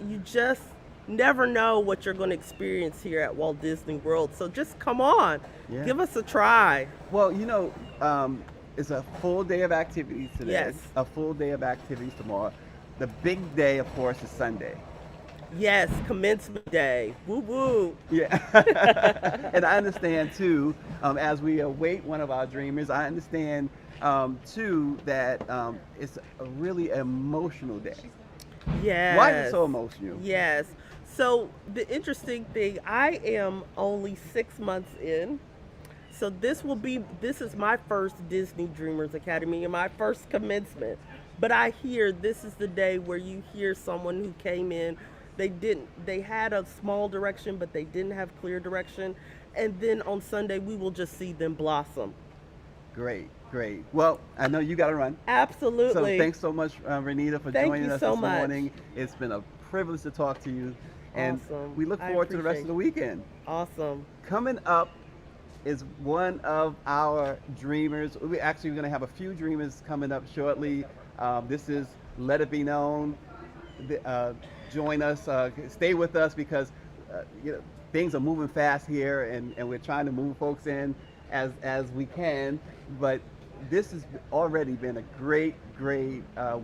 you just never know what you're going to experience here at Walt Disney World. So just come on, Yeah. give us a try. Well, it's a full day of activities today, Yes, a full day of activities tomorrow. The big day, of course, is Sunday. yes, commencement day. Woo woo. Yeah. And I understand, too, as we await one of our dreamers, I understand, too, that it's a really emotional day. Why is it Yes, so emotional? yes. So the interesting thing, I am only 6 months in. So this is my first Disney Dreamers Academy and my first commencement. But I hear this is the day where you hear someone who came in, they had a small direction but they didn't have clear direction, and then on Sunday we will just see them blossom. Great, great. Well, I know you got to run. So Absolutely. thanks so much, Renita, for Thank joining you us so this much. morning. It's been a privilege to talk to you, and Awesome. we look I forward to the rest of appreciate the you. weekend. Awesome. Coming up is one of our dreamers. We actually going to have a few dreamers coming up shortly. This is Let It Be Known. Uh, Join us, stay with us because you know things are moving fast here, and we're trying to move folks in as we can. But this has already been a great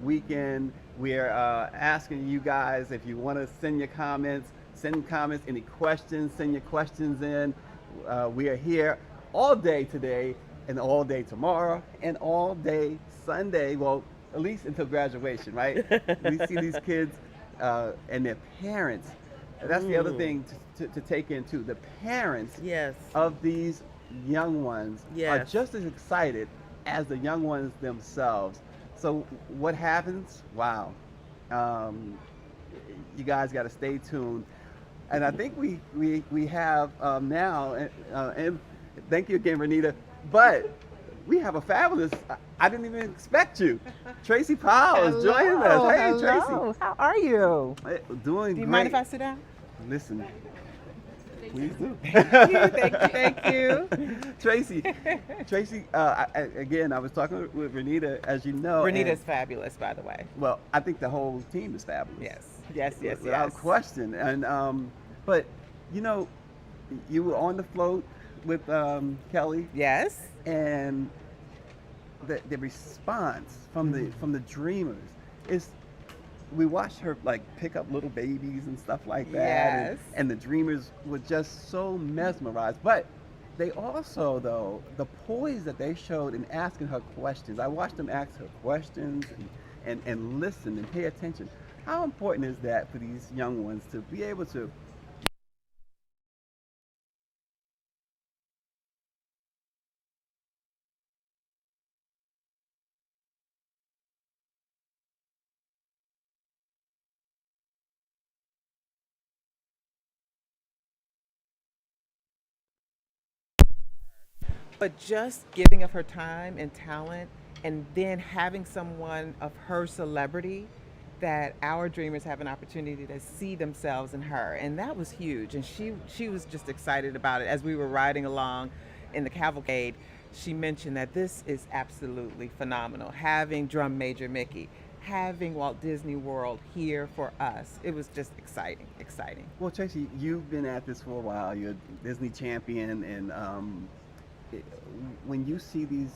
weekend. We're asking you guys if you want to send your comments, send comments, any questions, send your questions in. We are here all day today, and all day tomorrow, and all day Sunday. Well, at least until graduation, right? We see these kids and their parents. That's the other Mm. thing to take in too. The parents Yes. of these young ones are Yes. just as excited as the young ones themselves. So what happens? Wow. Um, you guys got to stay tuned. And I think we have now, and thank you again, Renita. But we have a fabulous. I didn't even expect you. Tracy Powell is joining us. Hello, Hey, Tracy. hello. How are you? Hey, doing Do you mind great. if I sit down? Listen, please do. Thank you, thank you, Tracy, Tracy. Again, I was talking with Renita, as you know. Renita's And, fabulous, by the way. well, I think the whole team is fabulous. Yes, Without yes. question. And but you know, you were on the float with Kelly, Yes, and the response from the dreamers is we watched her like pick up little babies and stuff like that, yes. and the dreamers were just so mesmerized. But they also, though, the poise that they showed in asking her questions. I watched them ask her questions and listen and pay attention. How important is that for these young ones to be able to? But just giving of her time and talent, and then having someone of her celebrity that our dreamers have an opportunity to see themselves in her, and that was huge. And she was just excited about it as we were riding along in the cavalcade. She mentioned that this is absolutely phenomenal. Having Drum Major Mickey, having Walt Disney World here for us, it was just exciting, exciting. Well, Tracy, you've been at this for a while. You're a Disney champion, and it, when you see these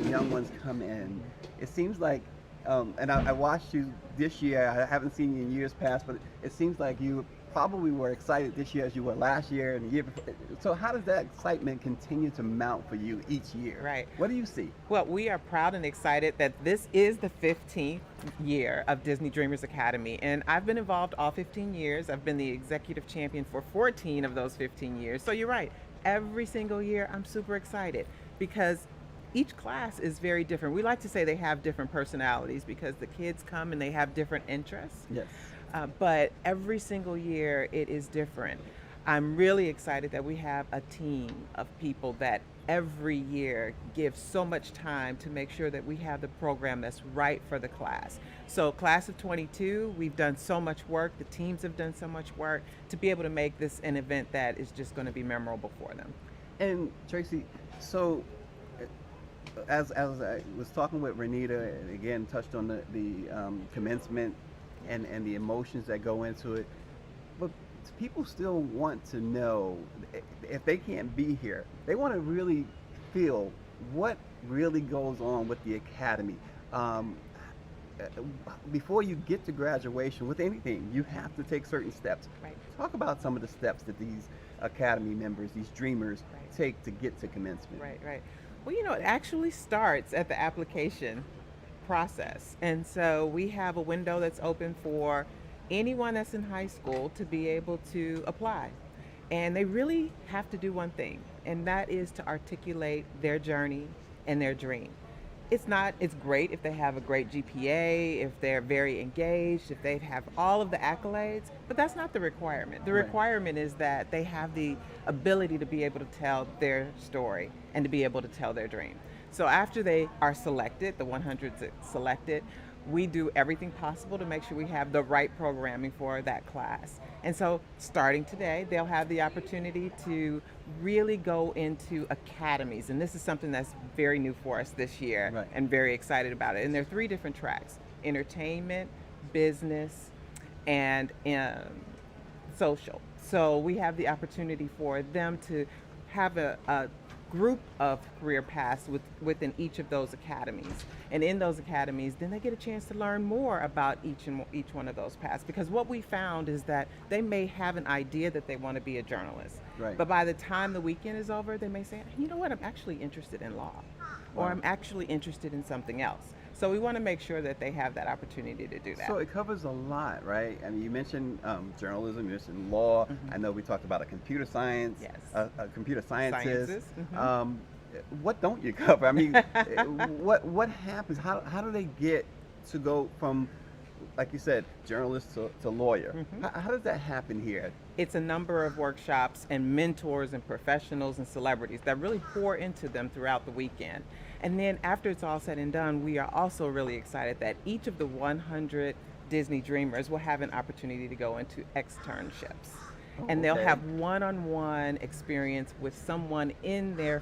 young ones come in, it seems like, and I watched you this year. I haven't seen you in years past, but it seems like you probably were excited this year as you were last year and the year before. So how does that excitement continue to mount for you each year? Right. What do you see? Well, we are proud and excited that this is the 15th year of Disney Dreamers Academy. And I've been involved all 15 years. I've been the executive champion for 14 of those 15 years. So you're right. Every single year, I'm super excited because each class is very different. We like to say they have different personalities because the kids come and they have different interests. Yes. But every single year it is different. I'm really excited that we have a team of people that every year give so much time to make sure that we have the program that's right for the class. So, class of 22, we've done so much work, the teams have done so much work to be able to make this an event that is just going to be memorable for them. And Tracy, so as I was talking with Renita, and again touched on the commencement and the emotions that go into it. But people still want to know if they can't be here. They want to really feel what really goes on with the academy. Um, uh, Before you get to graduation with anything, you have to take certain steps. Right. Talk about some of the steps that these academy members, these dreamers, Right. take to get to commencement. Right, right. Well, it actually starts at the application process. And so we have a window that's open for anyone that's in high school to be able to apply. And they really have to do one thing, and that is to articulate their journey and their dream. It's great if they have a great GPA, if they're very engaged, if they have all of the accolades, but that's not the requirement. The Right. requirement is that they have the ability to be able to tell their story and to be able to tell their dream. So after they are selected, the 100 selected, we do everything possible to make sure we have the right programming for that class. And so starting today, they'll have the opportunity to really go into academies. And this is something that's very new for us this year, Right. and very excited about it. And there are three different tracks: entertainment, business, and social. So we have the opportunity for them to have a group of career paths within each of those academies. And in those academies, then they get a chance to learn more about each one of those paths. Because what we found is that they may have an idea that they want to be a journalist. Right. But by the time the weekend is over, they may say, you know what, I'm actually interested in law, or Wow. I'm actually interested in something else. So we want to make sure that they have that opportunity to do that. So it covers a lot, right? I mean, you mentioned journalism, you mentioned law. Mhm. I know we talked about a computer science, Yes. a computer scientist. Sciences, mhm. What don't you cover? I mean, what happens? How do they get to go from, like you said, journalist to lawyer? Mhm. How does that happen here? It's a number of workshops and mentors and professionals and celebrities that really pour into them throughout the weekend. And then after it's all said and done, we are also really excited that each of the 100 Disney Dreamers will have an opportunity to go into externships. Oh, And they'll okay. have one-on-one experience with someone in their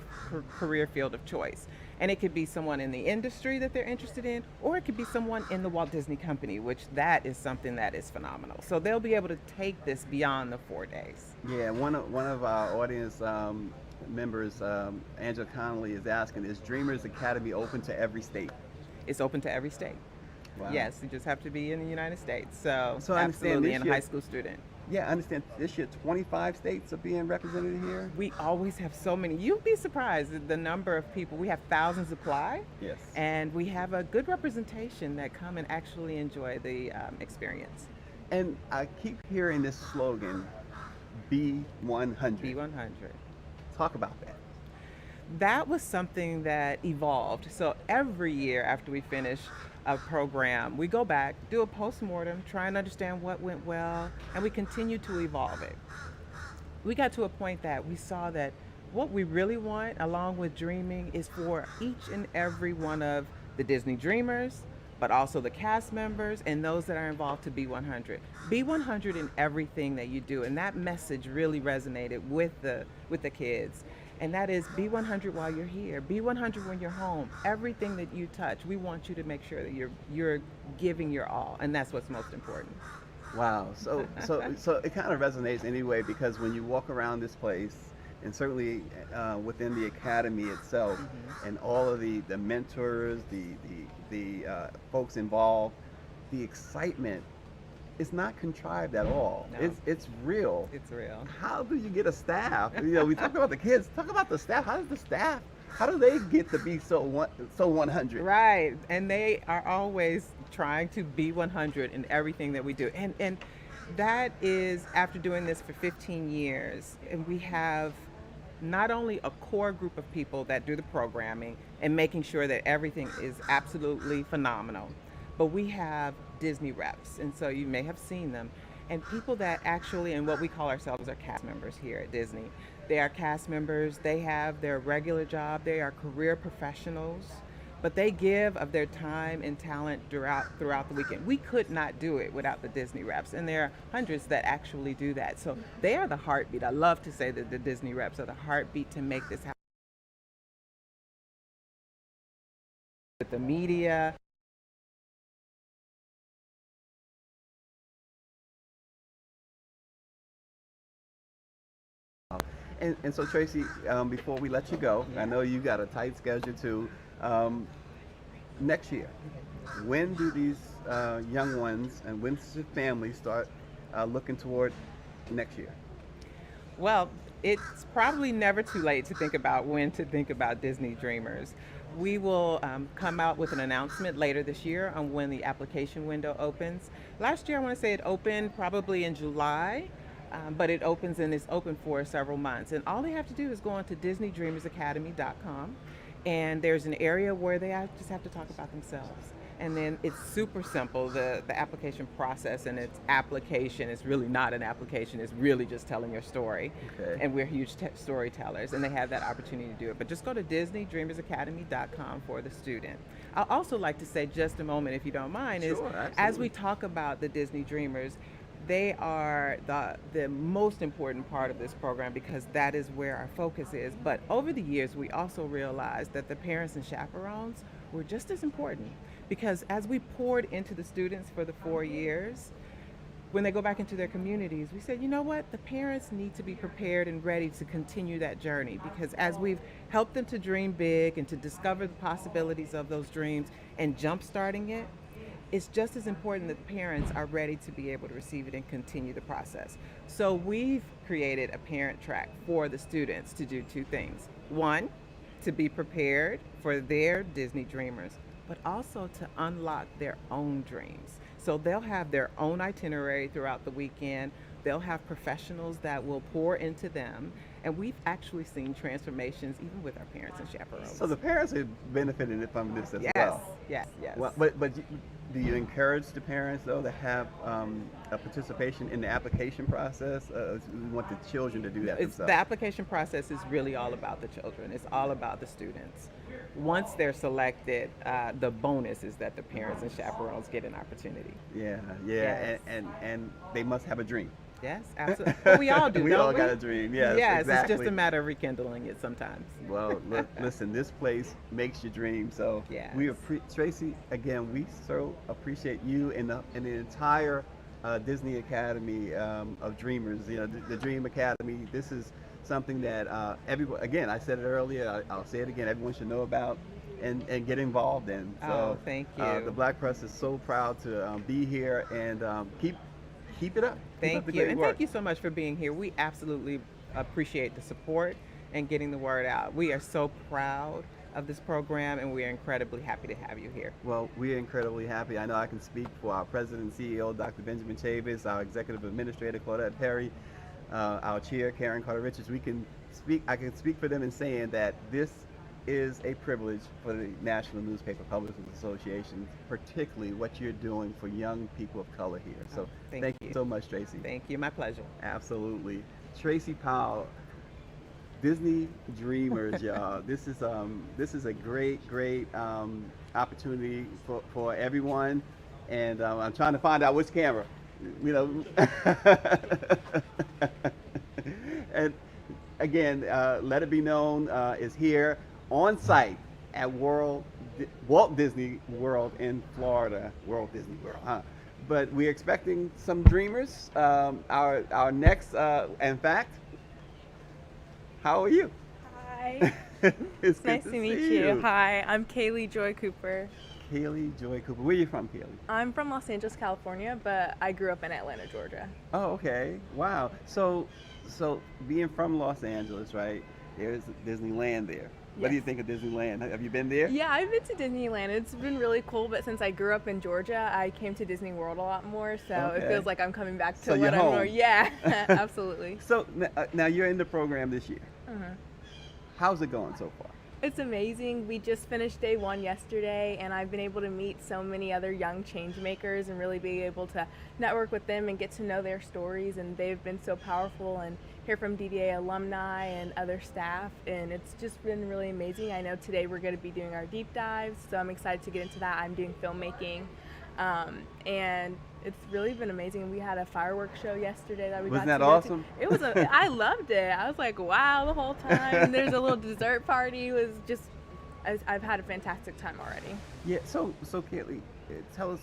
career field of choice. And it could be someone in the industry that they're interested in, or it could be someone in the Walt Disney Company, which that is something that is phenomenal. So they'll be able to take this beyond the 4 days. Yeah, one of our audience members, Angela Connolly, is asking: Is Dreamers Academy open to every state? It's open to every state. Wow. Yes, you just have to be in the United States. So, So I understand absolutely, this and a year- high school student. Yeah, I understand. This year, 25 states are being represented here. We always have so many. You'd be surprised at the number of people. We have thousands apply, Yes. and we have a good representation that come and actually enjoy the experience. And I keep hearing this slogan, B100. B100. Talk about that. That was something that evolved. So every year after we finish a program, we go back, do a postmortem, try and understand what went well, and we continue to evolve it. We got to a point that we saw that what we really want, along with dreaming, is for each and every one of the Disney Dreamers, but also the cast members and those that are involved, to be 100. Be 100 in everything that you do, and that message really resonated with the kids. And that is, be 100 while you're here. Be 100 when you're home. Everything that you touch, we want you to make sure that you're giving your all, and that's what's most important. Wow. So it kind of resonates anyway, because when you walk around this place, and certainly within the academy itself, and all of the mentors, the folks involved, the excitement is not contrived at all. No. It's real. It's real. How do you get a staff? We talk about the kids. Talk about the staff. How does the staff? How do they get to be so 100? Right, and they are always trying to be 100 in everything that we do. And that is after doing this for 15 years. And we have not only a core group of people that do the programming and making sure that everything is absolutely phenomenal, but we have Disney reps, and so you may have seen them, and people that actually, and what we call ourselves, are cast members here at Disney. They are cast members, they have their regular job, they are career professionals, but they give of their time and talent throughout the weekend. We could not do it without the Disney reps, and there are hundreds that actually do that. So they are the heartbeat. I love to say that the Disney reps are the heartbeat to make this happen. With the media, And so Tracy, before we let you go, I know you got a tight schedule too. Next year, when do these young ones and when does the family start looking toward next year? Well, it's probably never too late to think about when to think about Disney Dreamers. We will come out with an announcement later this year on when the application window opens. Last year, I want to say it opened probably in July, but it opens and is open for several months. And all they have to do is go on to DisneyDreamersAcademy.com, and there's an area where just have to talk about themselves. And then it's super simple. The application process and its application is really not an application. It's really just telling your story. Okay. And we're huge storytellers, and they have that opportunity to do it. But just go to DisneyDreamersAcademy.com for the student. I'd also like to say just a moment, if you don't mind, Sure, is absolutely. as we talk about the Disney Dreamers, they are the most important part of this program because that is where our focus is. But over the years, we also realized that the parents and chaperones were just as important because as we poured into the students for the 4 years, when they go back into their communities, we said, you know what, the parents need to be prepared and ready to continue that journey because as we've helped them to dream big and to discover the possibilities of those dreams and jump-starting it, it's just as important that the parents are ready to be able to receive it and continue the process. So we've created a parent track for the students to do 2 things. One, to be prepared for their Disney Dreamers, but also to unlock their own dreams. So they'll have their own itinerary throughout the weekend. They'll have professionals that will pour into them. And we've actually seen transformations even with our parents and chaperones. So the parents are benefiting from this as yes, well. yes, yes. Well, but do you encourage the parents though to have a participation in the application process? We want the children to do that The themselves. application process is really all about the children. It's all about the students. Once they're selected, the bonus is that the parents and chaperones get an opportunity. Yeah, Yes. and they must have a dream. Yes, absolutely. Well, we all do. We don't all got a dream. Yes, yes, exactly. it's just a matter of rekindling it sometimes. Well, listen, this place makes you dream. So Yes. Tracy, again, we so appreciate you and the entire Disney Academy of Dreamers. You know, the Dream Academy. This is something that everyone. Again, I said it earlier. I'll say it again. Everyone should know about and get involved in. So Oh, thank you. the Black Press is so proud to be here and keep it up. Keep up Thank the you. great And work. thank you so much for being here. We absolutely appreciate the support and getting the word out. We are so proud of this program and we are incredibly happy to have you here. Well, we are incredibly happy. I know I can speak for our president and CEO, Dr. Benjamin Chavis, our executive administrator, Claudette Perry, our chair, Karen Carter-Richards. I can speak for them in saying that this is a privilege for the National Newspaper Publishers Association, particularly what you're doing for young people of color here. So thank you you so much, Tracy. Thank you. My pleasure. Absolutely. Tracy Powell, Disney Dreamers, y'all. This is a great opportunity for everyone, and I'm trying to find out which camera, you know. And again, Let It Be Known is here on site at Walt Disney World in Florida. Walt Disney World, huh? But we're expecting some dreamers. Our next, in fact, how are you? Hi. It's Nice good to meet see you. Hi, I'm Kaylee Joy Cooper. Kaylee Joy Cooper. Where are you from, Kaylee? I'm from Los Angeles, California, but I grew up in Atlanta, Georgia. Oh, okay. Wow. So being from Los Angeles, right? There's Disneyland there. What do you Yes. think of Disneyland? Have you been there? Yeah, I've been to Disneyland. It's been really cool, but since I grew up in Georgia, I came to Disney World a lot more, so Okay. it feels like I'm coming back to So you're what I'm home. more. Yeah, absolutely. So now you're in the program this year. Mhm. How's it going so far? It's amazing. We just finished day 1 yesterday, and I've been able to meet so many other young change makers and really be able to network with them and get to know their stories. And they've been so powerful, and hear from DDA alumni and other staff. And it's just been really amazing. I know today we're going to be doing our deep dives, so I'm excited to get into that. I'm doing filmmaking, and it's really been amazing. We had a fireworks show yesterday that we Wasn't got that to go awesome? to. It was. I loved it. I was like, wow, the whole time. And there's a little dessert party. It was just. I've had a fantastic time already. Yeah. So Kaylee, tell us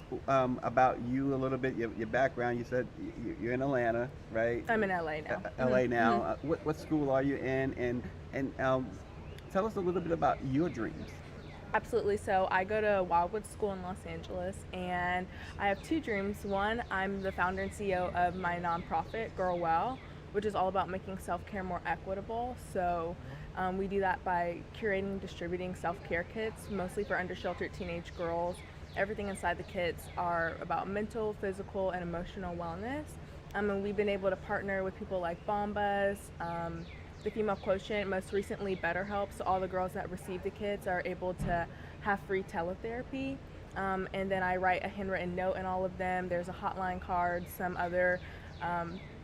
about you a little bit, your background. You said you're in Atlanta, right? I'm in LA now. LA now. What school are you in? And tell us a little bit about your dreams. Absolutely. So I go to Wildwood School in Los Angeles, and I have two dreams. One, I'm the founder and CEO of my nonprofit, Girl Well, which is all about making self-care more equitable. So we do that by curating and distributing self-care kits, mostly for undersheltered teenage girls. Everything inside the kits are about mental, physical, and emotional wellness. And we've been able to partner with people like Bombas, the Female Quotient, most recently BetterHelp, so all the girls that receive the kits are able to have free teletherapy. And then I write a handwritten note in all of them. There's a hotline card, some other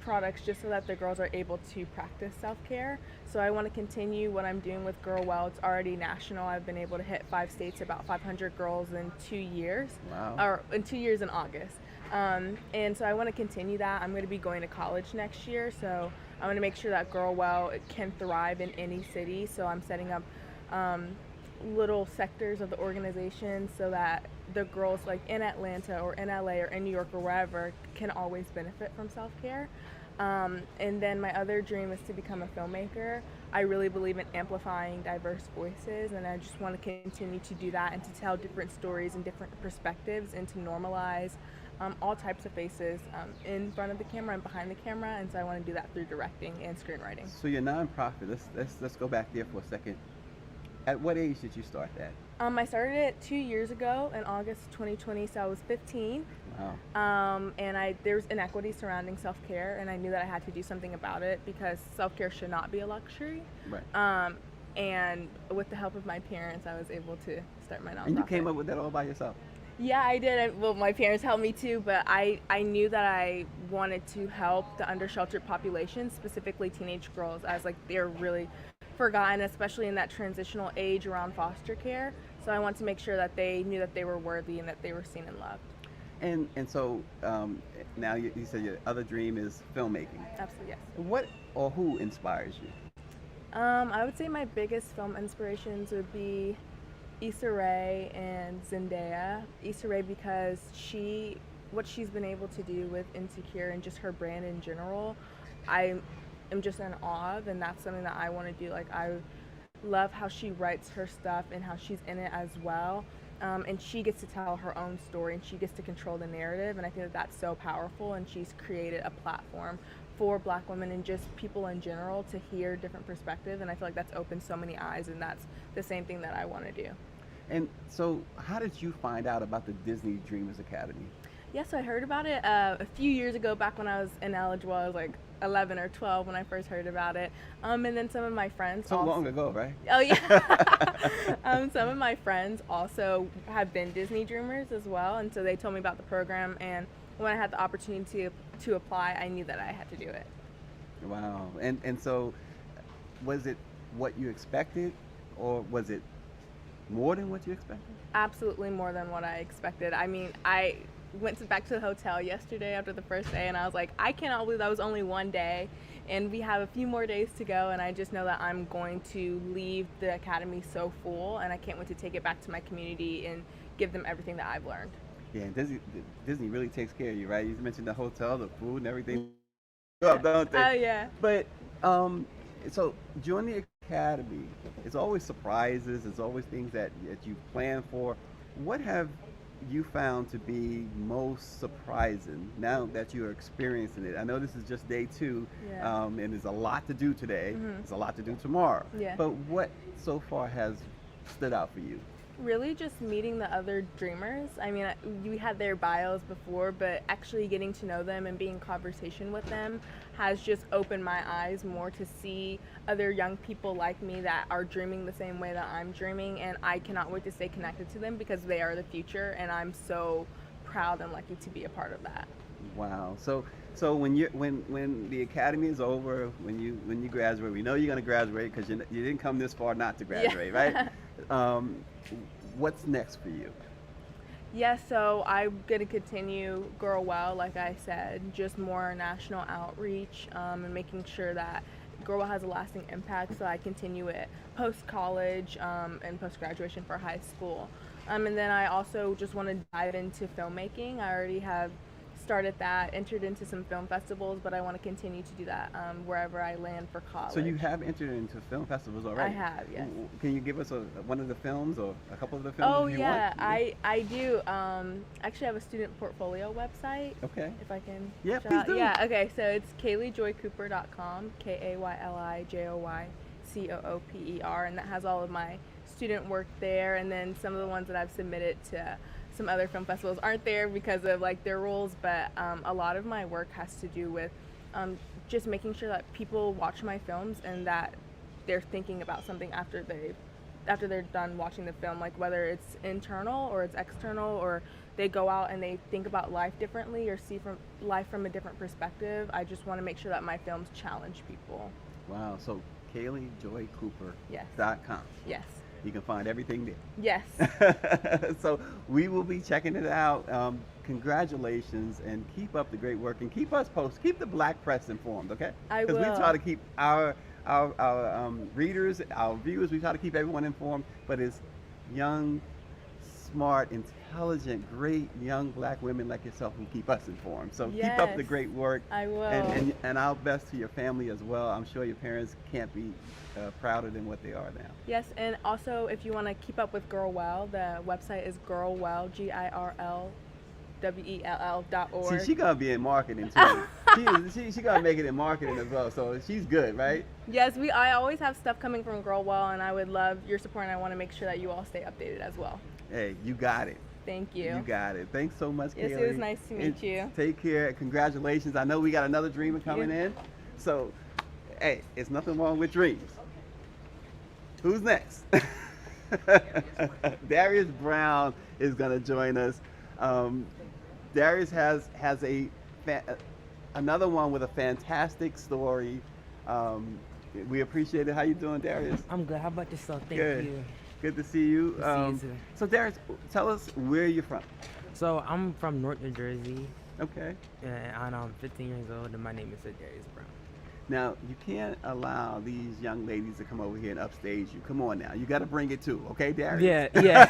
products, just so that the girls are able to practice self-care. So I want to continue what I'm doing with Girl Well. It's already national. I've been able to hit 5 states, about 500 girls in 2 years. Wow. Or in 2 years in August. And so I want to continue that. I'm going to be going to college next year, so I want to make sure that Girl Well can thrive in any city. So I'm setting up little sectors of the organization so that the girls like in Atlanta or in LA or in New York or wherever can always benefit from self-care. And then my other dream is to become a filmmaker. I really believe in amplifying diverse voices, and I just want to continue to do that and to tell different stories and different perspectives and to normalize all types of faces in front of the camera and behind the camera. And so I want to do that through directing and screenwriting. So your nonprofit. Let's go back there for a second. At what age did you start that? I started it 2 years ago in August 2020, so I was 15. Wow. And there's inequity surrounding self-care, and I knew that I had to do something about it because self-care should not be a luxury. Right. And with the help of my parents, I was able to start my nonprofit. And you came up with that all by yourself? Yeah, I did. Well, my parents helped me too, but I knew that I wanted to help the undersheltered population, specifically teenage girls, as like they're really forgotten, especially in that transitional age around foster care. So I want to make sure that they knew that they were worthy and that they were seen and loved. And so now you said your other dream is filmmaking. Absolutely, yes. What or who inspires you? I would say my biggest film inspirations would be Issa Rae and Zendaya. Issa Rae because what she's been able to do with Insecure and just her brand in general, I am just in awe of, and that's something that I want to do. Like, I love how she writes her stuff and how she's in it as well. And she gets to tell her own story and she gets to control the narrative, and I think that that's so powerful, and she's created a platform for Black women and just people in general to hear different perspectives, and I feel like that's opened so many eyes, and that's the same thing that I want to do. And so how did you find out about the Disney Dreamers Academy? Yes, I heard about it a few years ago, back when I was ineligible. I was like 11 or 12 when I first heard about it. And then some of my friends So long ago, right? Oh, yeah. Some of my friends also have been Disney Dreamers as well, and so they told me about the program, and when I had the opportunity to apply, I knew that I had to do it. Wow. And so was it what you expected, or was it more than what you expected? Absolutely more than what I expected. I mean, I went back to the hotel yesterday after the first day, and I was like, I cannot believe that was only one day, and we have a few more days to go, and I just know that I'm going to leave the academy so full, and I can't wait to take it back to my community and give them everything that I've learned. Yeah, Disney really takes care of you, right? You mentioned the hotel, the food, and everything. Don't they? Oh, yeah. But so during the academy, it's always surprises. It's always things that you plan for. What have you found to be most surprising now that you're experiencing it? I know this is just day 2, Yeah. and there's a lot to do today. Mhm. There's a lot to do tomorrow. Yeah. But what so far has stood out for you? Really just meeting the other dreamers. I mean, we had their bios before, but actually getting to know them and being in conversation with them has just opened my eyes more to see other young people like me that are dreaming the same way that I'm dreaming, and I cannot wait to stay connected to them because they are the future, and I'm so proud and lucky to be a part of that. Wow. So when the academy is over, when you graduate, we know you're going to graduate because you didn't come this far not to graduate, Yeah. right? What's next for you? Yeah, so I'm going to continue Girl Well, like I said, just more national outreach and making sure that Girl Well has a lasting impact, so I continue it post-college and post-graduation for high school. And then I also just want to dive into filmmaking. I already have started that, entered into some film festivals, but I want to continue to do that wherever I land for college. So you have entered into film festivals already? I have, yes. Can you give us one of the films or a couple of the films Oh if you yeah, want? I do. Actually, I have a student portfolio website. Okay. If I can. Yeah, shout please out. do. Yeah. Okay. So it's KayleeJoyCooper.com, KayliJoyCooper, and that has all of my student work there. And then some of the ones that I've submitted to some other film festivals aren't there because of like their rules, but a lot of my work has to do with just making sure that people watch my films and that they're thinking about something after they're done watching the film, like whether it's internal or it's external, or they go out and they think about life differently or see from life from a different perspective. I just want to make sure that my films challenge people. Wow. So KayleeJoyCooper.com. Yes. Yes. You can find everything there. Yes. So we will be checking it out. Congratulations, and keep up the great work, and keep us posted. Keep the Black press informed, okay? I Because we will. try to keep our readers, our viewers, we try to keep everyone informed. But it's young, smart, intelligent, great young Black women like yourself who keep us informed. So keep up the Yes. great work. I will. And our best to your family as well. I'm sure your parents can't be prouder than what they are now. Yes, and also if you want to keep up with Girl Well, the website is girlwell, GIRLWELL.org. See, she gonna be in marketing too. she gonna make it in marketing as well. So she's good, right? Yes, I always have stuff coming from Girl Well, and I would love your support, and I want to make sure that you all stay updated as well. Hey, you got it. Thank you. You got it. Thanks so much, Yes, Kaylee. it was nice to meet And you. Take care. Congratulations. I know we got another dreamer coming in. So, hey, it's nothing wrong with dreams. Who's next? Darius Brown is gonna join us. Darius has another one with a fantastic story. We appreciate it. How you doing, Darius? I'm good. How about yourself? Thank Good. you. Good to see you. Good to see you too. So Darius, tell us where you're from. So I'm from North New Jersey, Okay. and I'm 15 years old, and my name is Darius Brown. Now you can't allow these young ladies to come over here and upstage you. Come on now, you got to bring it too, okay, Darius? Yeah, yeah.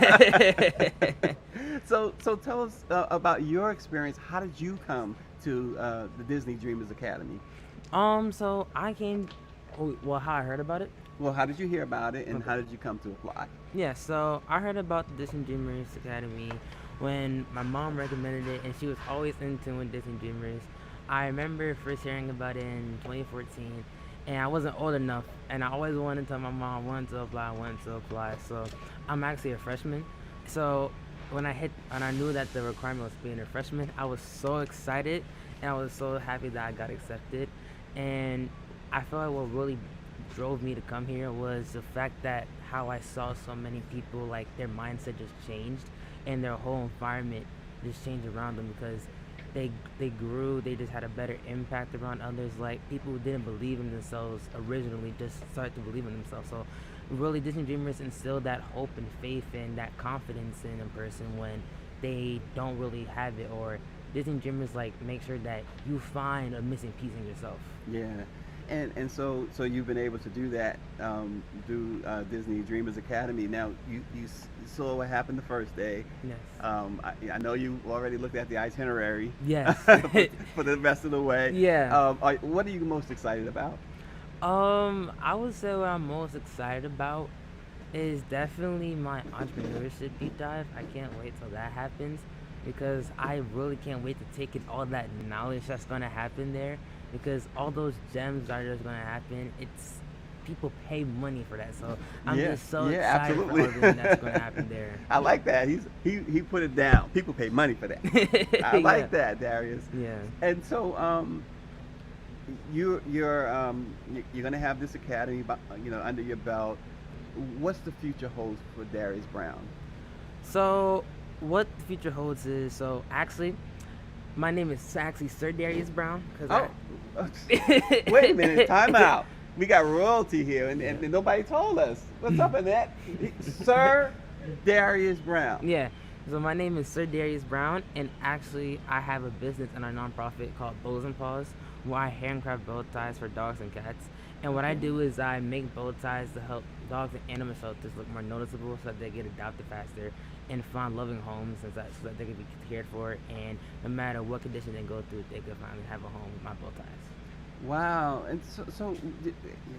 So tell us about your experience. How did you come to the Disney Dreamers Academy? So I came. Well, how I heard about it? Well, how did you hear about it, and Okay. how did you come to apply? Yeah. So I heard about the Disney Dreamers Academy when my mom recommended it, and she was always into Disney Dreamers. I remember first hearing about it in 2014, and I wasn't old enough, and I always wanted to tell my mom I wanted to apply. So I'm actually a freshman. So when I knew that the requirement was being a freshman, I was so excited, and I was so happy that I got accepted. And I feel like what really drove me to come here was the fact that how I saw so many people, like their mindset just changed, and their whole environment just changed around them because they grew, they just had a better impact around others. Like people who didn't believe in themselves originally just started to believe in themselves. So really Disney Dreamers instilled that hope and faith and that confidence in a person when they don't really have it, or Disney Dreamers like make sure that you find a missing piece in yourself. Yeah. And so you've been able to do that through Disney Dreamers Academy. Now you saw what happened the first day. Yes. I know you already looked at the itinerary. Yes. for the rest of the way. Yeah. What are you most excited about? I would say what I'm most excited about is definitely my entrepreneurship deep dive. I can't wait till that happens because I really can't wait to take in all that knowledge that's gonna happen there, because all those gems are just gonna happen. It's people pay money for that, so I'm just so excited absolutely. for everything that's gonna happen there. I like that. He put it down. People pay money for that. I like that, Darius. Yeah. And so you're gonna have this academy, under your belt. What's the future holds for Darius Brown? So what the future holds is, so actually my name is actually Sir Darius Brown. Wait a minute, time out. We got royalty here, and nobody told us. What's up in that? Sir Darius Brown. Yeah. So my name is Sir Darius Brown, and actually I have a business and a nonprofit called Bows and Paws, where I handcraft bow ties for dogs and cats. And what I do is I make bow ties to help dogs and animal shelters look more noticeable so that they get adopted faster and find loving homes so that they can be cared for. And no matter what condition they go through, they can finally have a home with my bow ties. Wow. And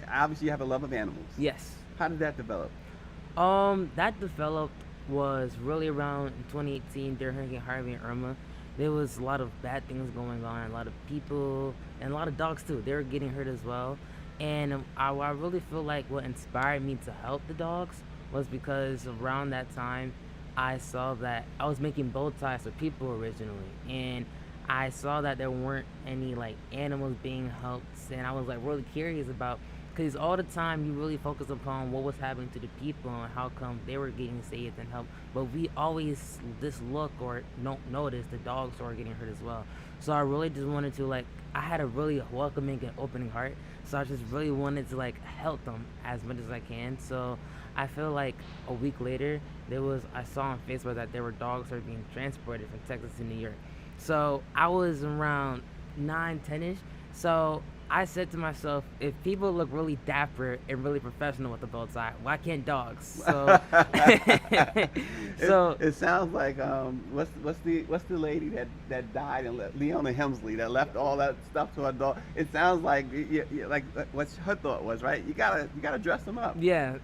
obviously you have a love of animals. Yes. How did that develop? That developed was really around 2018 during Hurricane Harvey and Irma. There was a lot of bad things going on, a lot of people, and a lot of dogs too. They were getting hurt as well. And I really feel like what inspired me to help the dogs was because around that time, I saw that I was making bow ties for people originally, and I saw that there weren't any like animals being helped, and I was like really curious about because all the time you really focus upon what was happening to the people and how come they were getting saved and helped, but we always just look or don't notice the dogs who are getting hurt as well. So I really just wanted to like I had a really welcoming and opening heart, so I just really wanted to like help them as much as I can. So I feel like a week later I saw on Facebook that there were dogs that were being transported from Texas to New York. So I was around 9, 10ish. So I said to myself, if people look really dapper and really professional with the bow tie, why can't dogs? So, It sounds like what's the lady that died and Leona Hemsley that left all that stuff to her dog. It sounds like like what her thought was, right? You gotta dress them up. yeah.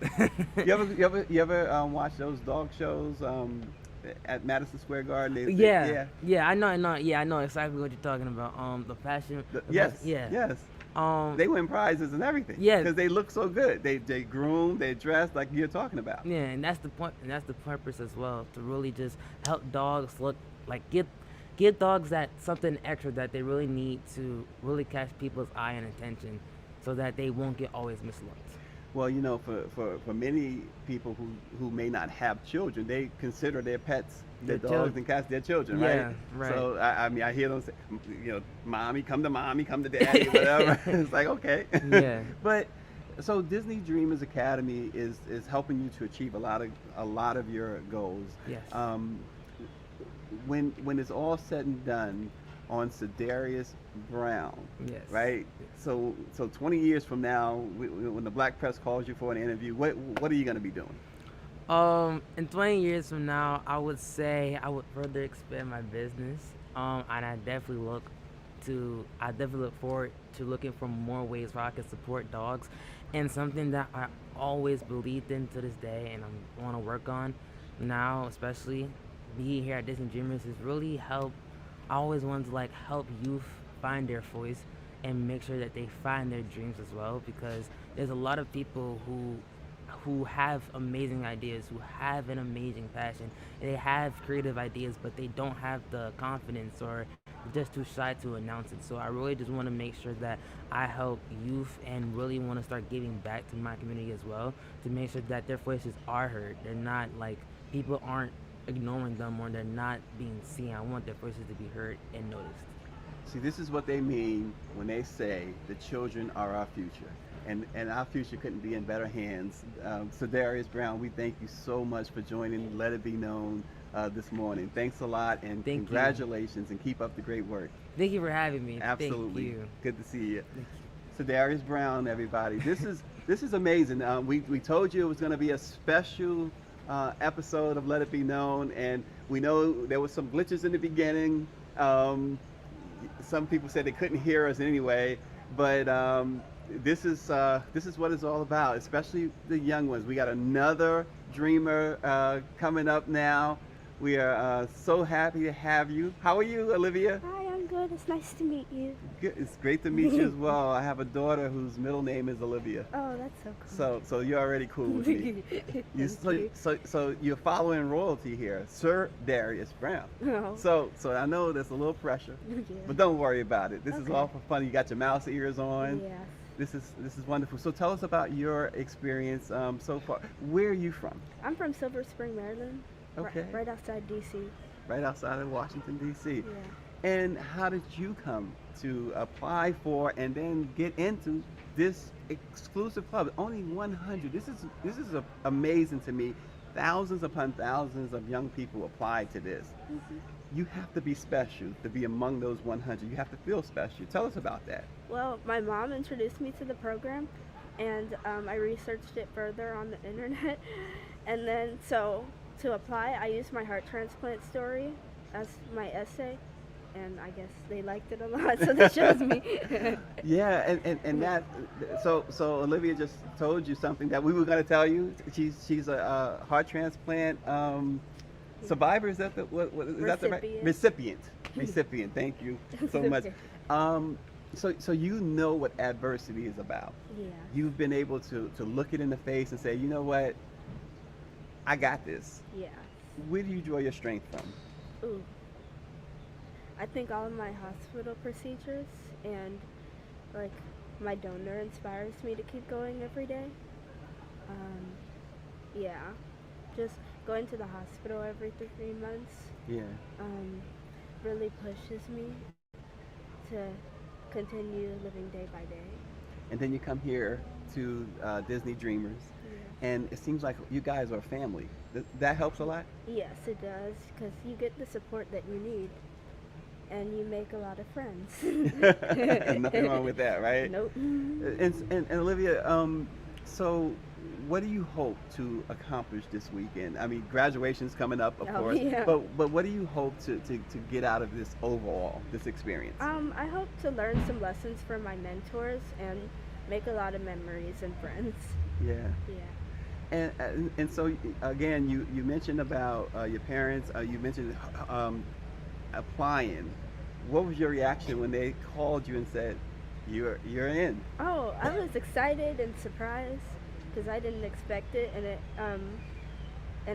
You ever watch those dog shows at Madison Square Garden? Yeah, I know exactly what you're talking about. The fashion. Yes. Yeah. Yes. They win prizes and everything. Yeah. Because they look so good. They groom, they dress like you're talking about. Yeah, and that's the point, and that's the purpose as well, to really just help dogs look like give dogs that something extra that they really need to really catch people's eye and attention, so that they won't get always mislooked. Well, for many people who may not have children, they consider their pets, their Their dogs children. and cats, their children, Yeah, right? right. So I mean, I hear them say, mommy, come to daddy, whatever. It's like, okay. Yeah. But so Disney Dreamers Academy is helping you to achieve a lot of your goals. Yes. When it's all said and done on Darius Brown, Yes. right? So 20 years from now, when the black press calls you for an interview, what are you going to be doing? In 20 years from now, I would say I would further expand my business. And I definitely look forward to looking for more ways where I can support dogs, and something that I always believed in to this day, and I want to work on now, especially being here at Disney Dreamers, is really help. I always wanted to like help youth find their voice and make sure that they find their dreams as well, because there's a lot of people who have amazing ideas, who have an amazing passion. They have creative ideas, but they don't have the confidence or just too shy to announce it. So I really just want to make sure that I help youth and really want to start giving back to my community as well, to make sure that their voices are heard. They're not like, people aren't ignoring them or they're not being seen. I want their voices to be heard and noticed. See, this is what they mean when they say the children are our future. And our future couldn't be in better hands. So Darius Brown, we thank you so much for joining Let It Be Known this morning. Thanks a lot, and Thank you. Congratulations, and keep up the great work. Thank you for having me. Absolutely. Thank you. Good to see you. Thank you. So Darius Brown, everybody. This is amazing. We told you it was going to be a special episode of Let It Be Known, and we know there was some glitches in the beginning. Some people said they couldn't hear us anyway, but this is what it's all about, especially the young ones. We got another dreamer coming up now. We are so happy to have you. How are you, Olivia? Hi, I'm good. It's nice to meet you. Good. It's great to meet you as well. I have a daughter whose middle name is Olivia. Oh, that's so cool. So you're already cool with me. So you're following royalty here, Sir Darius Brown. Oh. So I know there's a little pressure, Yeah. but don't worry about it. This is Okay. all for fun. You got your mouse ears on. Yes. This is wonderful. So tell us about your experience so far. Where are you from? I'm from Silver Spring, Maryland. Okay. Right outside DC. Right outside of Washington, D.C. Yeah. And how did you come to apply for and then get into this exclusive club? Only 100. This is amazing to me. Thousands upon thousands of young people applied to this. Mm-hmm. you have to be special to be among those 100. You have to feel special. Tell us about that. Well, my mom introduced me to the program, and I researched it further on the internet. And then, so to apply, I used my heart transplant story as my essay, and I guess they liked it a lot, so they chose me. Yeah, and that, so Olivia just told you something that we were going to tell you. She's a heart transplant survivor. Is that what is that the right Recipient. recipient? Thank you It's so much. okay. So you know what adversity is about. Yeah. You've been able to look it in the face and say, you know what, I got this. Yeah. Where do you draw your strength from? Ooh. I think all of my hospital procedures and like my donor inspires me to keep going every day. Yeah, just going to the hospital every 3 months Yeah. really pushes me to continue living day by day. And then you come here to Disney Dreamers, Yeah. and it seems like you guys are a family. That helps a lot. Yes, it does, because you get the support that you need, and you make a lot of friends. Nothing wrong with that, right? Nope. And Olivia, so what do you hope to accomplish this weekend? I mean, graduation's coming up, of Oh, course, yeah. but what do you hope to get out of this overall, this experience? I hope to learn some lessons from my mentors and make a lot of memories and friends. Yeah. Yeah. And so again, you mentioned about your parents. You mentioned applying. What was your reaction when they called you and said you're in? Oh, I was excited and surprised because I didn't expect it, and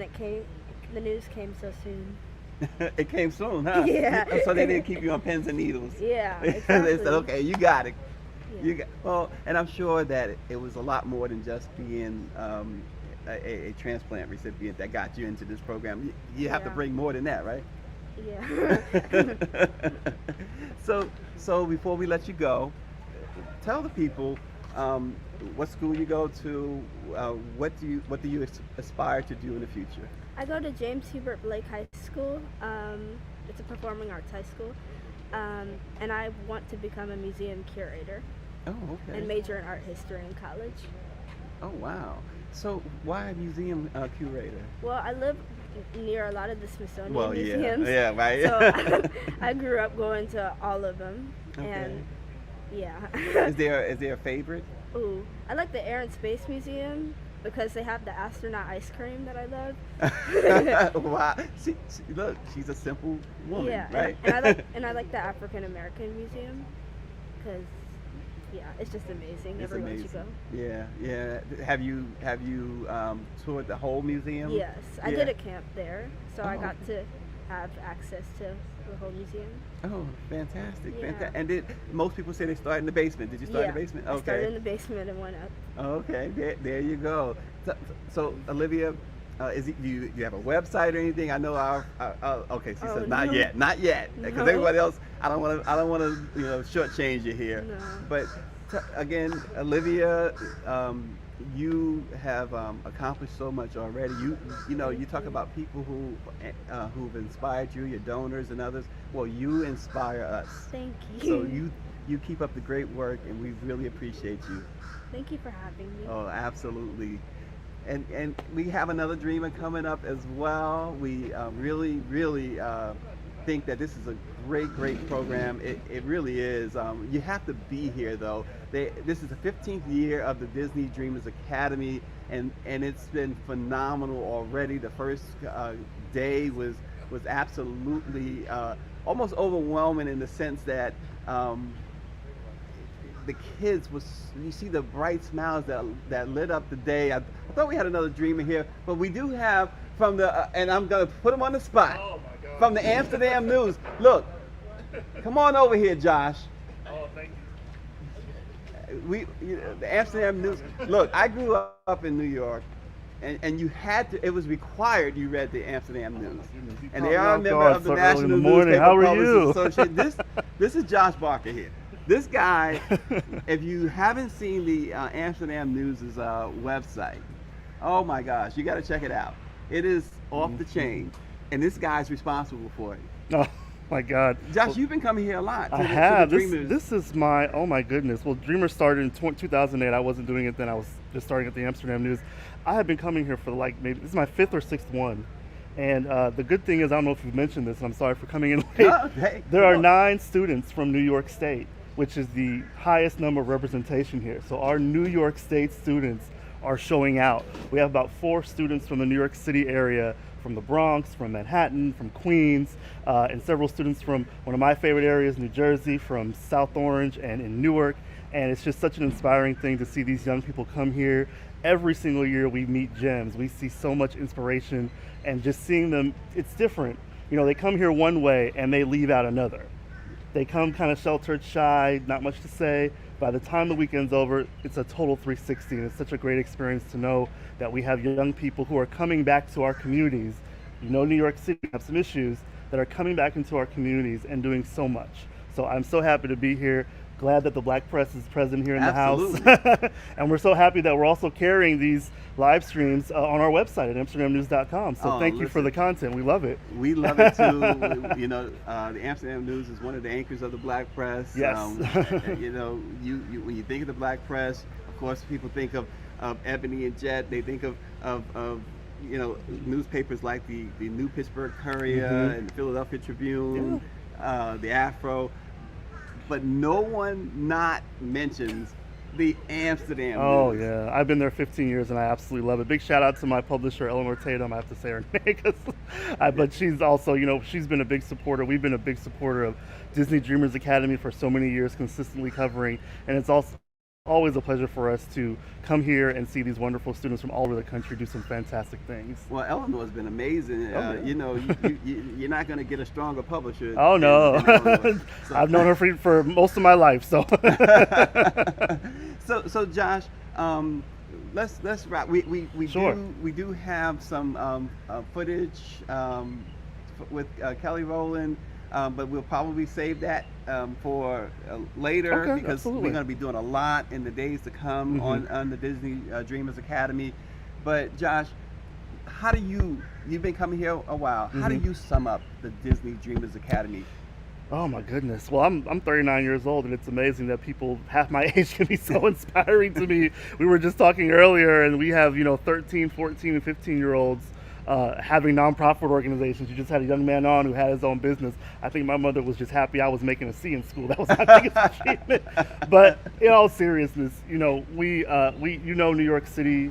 it came. The news came so soon. It came soon, huh? Yeah. So they didn't keep you on pins and needles. Yeah, They exactly. said, okay, you got it. Yeah. You got, well, and I'm sure that it was a lot more than just being a transplant recipient that got you into this program. You have to Yeah. bring more than that, right? Yeah. So before we let you go, tell the people what school you go to, what do you aspire to do in the future? I go to James Hubert Blake High School. It's a performing arts high school, and I want to become a museum curator Oh, okay. and major in art history in college. Oh, wow. So why a museum curator? Well, I live near a lot of the Smithsonian Well, yeah, museums. yeah, right. So I grew up going to all of them, Okay. and yeah. Is there a favorite? Ooh, I like the Air and Space Museum because they have the astronaut ice cream that I love. Wow. Look, she's a simple woman, Yeah, right? and I like the African American Museum because yeah, it's just amazing It's everywhere amazing. you go. Yeah. Have you toured the whole museum? Yes, I Yeah. did a camp there, so I Oh. got to have access to the whole museum. Oh, fantastic, Yeah. fantastic. And most people say they start in the basement. Did you start Yeah, in the basement? I started Okay. in the basement and went up. Okay, there you go. So Olivia, do you have a website or anything? I know okay. She Oh, says not no. yet, because No. everybody else. I don't want to shortchange you here. No. But again, Olivia, you have accomplished so much already. You talk about people who've inspired you, your donors and others. Well, you inspire us. Thank you. So you keep up the great work, and we really appreciate you. Thank you for having me. Oh, absolutely. And we have another dreamer coming up as well. We really think that this is a great program. It really is. You have to be here though. This is the 15th year of the Disney Dreamers Academy, and it's been phenomenal already. The first day was absolutely almost overwhelming in the sense that the kids you see the bright smiles that lit up the day. I thought we had another dreamer here, but we do have from the and I'm gonna put him on the spot. Oh my God. From the Amsterdam News. Look, come on over here, Josh. Oh, thank you. The Amsterdam News. Look, I grew up in New York, and you had to. It was required you read the Amsterdam News. You And caught they me are a off member guard of the so early National in the morning. Newspaper How are Publishers you? Association. This is Josh Barker here. This guy, if you haven't seen the Amsterdam News' website, oh my gosh, you got to check it out. It is off the chain, and this guy's responsible for it. Oh my God. Josh, you've been coming here a lot. To I the, have. To the This Dreamers. this is my, oh my goodness. Well, Dreamers started in 2008. I wasn't doing it then. I was just starting at the Amsterdam News. I have been coming here for like maybe this is my fifth or sixth one. And the good thing is, I don't know if you've mentioned this, and I'm sorry for coming in late. No, hey, There are look. 9 students from New York State, which is the highest number of representation here. So our New York State students are showing out. We have about 4 students from the New York City area, from the Bronx, from Manhattan, from Queens, and several students from one of my favorite areas, New Jersey, from South Orange and in Newark. And it's just such an inspiring thing to see these young people come here. Every single year we meet gems. We see so much inspiration, and just seeing them, it's different. You know, they come here one way and they leave out another. They come kind of sheltered, shy, not much to say. By the time the weekend's over, it's a total 360, and it's such a great experience to know that we have young people who are coming back to our communities. You know, New York City have some issues that are coming back into our communities and doing so much. So I'm so happy to be here. Glad that the Black Press is present here in the house. And we're so happy that we're also carrying these live streams on our website at amsterdamnews.com. So thank you for the content. We love it. We love it too. You know, the Amsterdam News is one of the anchors of the Black Press. Yes. You know, you when you think of the Black Press, of course, people think of Ebony and Jet. They think of you know, newspapers like the New Pittsburgh Courier and the Philadelphia Tribune, the Afro. But no one not mentions the Amsterdam Oh News. yeah, I've been there 15 years and I absolutely love it. Big shout out to my publisher Eleanor Tatum. I have to say her name, but she's also, you know, she's been a big supporter. We've been a big supporter of Disney Dreamers Academy for so many years, consistently covering, and it's also always a pleasure for us to come here and see these wonderful students from all over the country do some fantastic things. Well, Eleanor's been amazing. Yeah. You know, you're not going to get a stronger publisher. Oh no, than Eleanor. So- I've known her for most of my life. So, so Josh, let's wrap. We Sure. do have some footage with Kelly Rowland, but we'll probably save that for later, Okay, because absolutely. we're going to be doing a lot in the days to come on the Disney Dreamers Academy. But Josh, how do you've been coming here a while? How do you sum up the Disney Dreamers Academy? oh my goodness. Well, I'm 39 years old, and it's amazing that people half my age can be so inspiring to me. We were just talking earlier, and we have 13, 14, and 15-year-olds. Having nonprofit organizations. You just had a young man on who had his own business. I think my mother was just happy I was making a C in school. That was my biggest achievement. But in all seriousness, we New York City,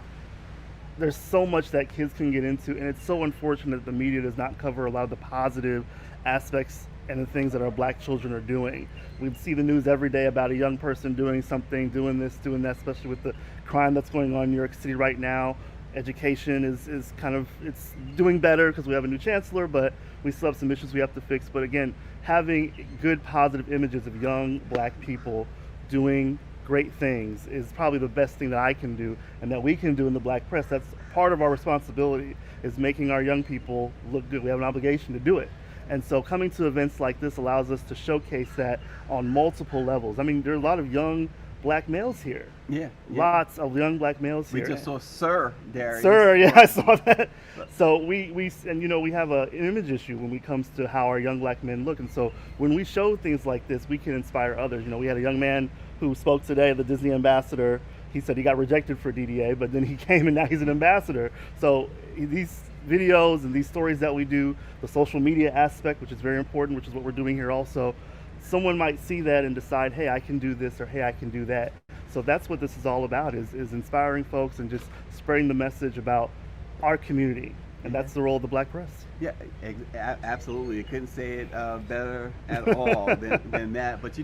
there's so much that kids can get into, and it's so unfortunate that the media does not cover a lot of the positive aspects and the things that our Black children are doing. We see the news every day about a young person doing something, doing this, doing that, especially with the crime that's going on in New York City right now. Education is kind of, it's doing better because we have a new chancellor, but we still have some issues we have to fix. But again, having good positive images of young Black people doing great things is probably the best thing that I can do and that we can do in the Black Press. That's part of our responsibility, is making our young people look good. We have an obligation to do it. And so coming to events like this allows us to showcase that on multiple levels. I mean, there are a lot of young Black males here. Yeah. Lots of young Black males We here. just saw Sir Darius. Sir, yeah, I saw that. So we have an image issue when it comes to how our young Black men look, and so when we show things like this, we can inspire others. We had a young man who spoke today, the Disney ambassador. He said he got rejected for DDA, but then he came and now he's an ambassador. So these videos and these stories that we do, the social media aspect, which is very important, which is what we're doing here also, someone might see that and decide, hey, I can do this, or hey, I can do that. So that's what this is all about, is inspiring folks and just spreading the message about our community. And that's the role of the Black Press. Yeah, absolutely. You couldn't say it better at all than that. But